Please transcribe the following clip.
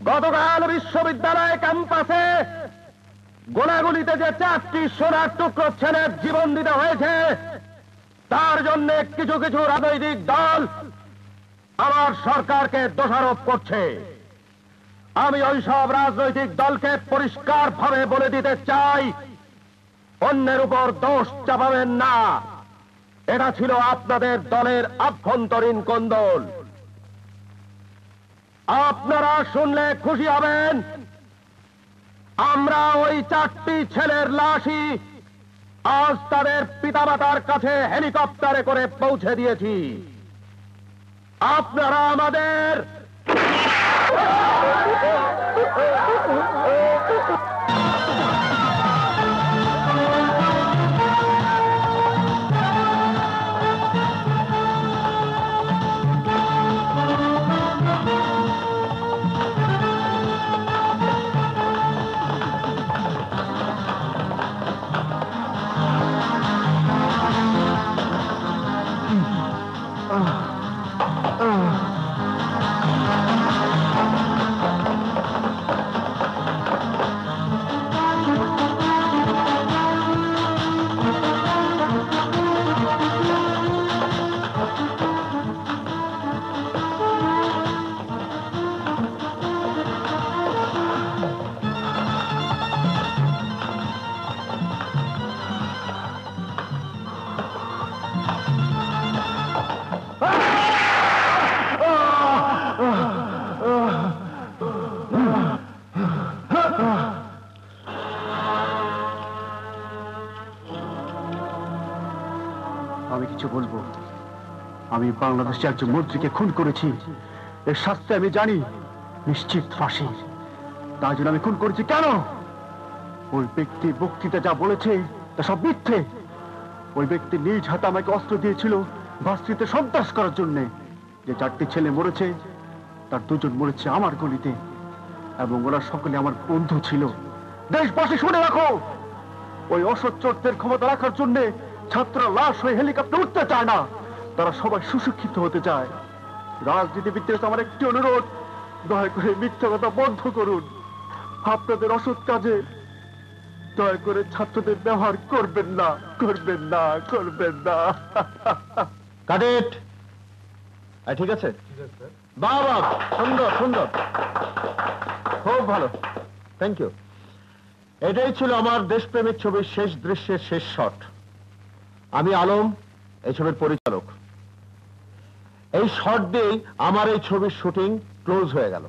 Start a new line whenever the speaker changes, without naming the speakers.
গতকাল বিশ্ববিদ্যালয় ক্যাম্পাসে গোলাগুলিতে যে 4টি সোনার টুকরো ছেলের জীবন দিতে হয়েছে, তার জন্য কিছু কিছু রাজনৈতিক দল আমার সরকারকে দোষারোপ করছে। আমি ওইসব রাজনৈতিক দলকে পরিষ্কারভাবে বলে দিতে চাই, অন্যের উপর দোষ চাপাবেন না। এটা ছিল আপনাদের দলের আভ্যন্তরীণ কোন্দল। আপনারা শুনলে খুশি হবেন, আমরা ওই 4টি ছেলের লাশই আজ তাদের পিতামাতার কাছে হেলিকপ্টারে করে পৌঁছে দিয়েছি। আপনারা আমাদের
আমি কিছু বলবো। আমি বাংলাদেশের একজন মন্ত্রীকে খুন করেছি, এর শাস্তি আমি জানি, নিশ্চিত ফাঁসি। তাই জন্য আমি খুন করেছি। কেন? ওই ব্যক্তি বক্তৃতা যা বলেছে তা সব মিথ্যে। ওই ব্যক্তি নিজ হাতে আমাকে অস্ত্র দিয়েছিল ভার্সিটিতে সন্ত্রাস করার জন্য। যে 4টি ছেলে মরেছে তার 2জন মরেছে আমার গলিতে, এবং ওরা সকলে আমার বন্ধু ছিল। দেশবাসী শুনে রাখো, ওই অসচ্চরদের ক্ষমতা রাখার জন্য ছাত্ররা লাশ হয়ে হেলিকপ্টার উঠতে চায় না, তারা সবাই সুশিক্ষিত হতে চায়। রাজনীতিবিদদের আমার একটি অনুরোধ, দয়া করে মিথ্যা কথা বন্ধ করুন। আপনাদের অসৎ কাজে দয়া করে ছাত্রদের ব্যবহার করবেন না, করবেন না, করবেন না।
কাটেট। ঠিক আছে, বাবা, সুন্দর সুন্দর, খুব ভালো, থ্যাংক ইউ। এটাই ছিল আমার দেশপ্রেমিক ছবির শেষ দৃশ্যের শেষ শট। আমি আলম, এই ছবির পরিচালক। এই শট দিয়েই আমার এই ছবির শুটিং ক্লোজ হয়ে গেল।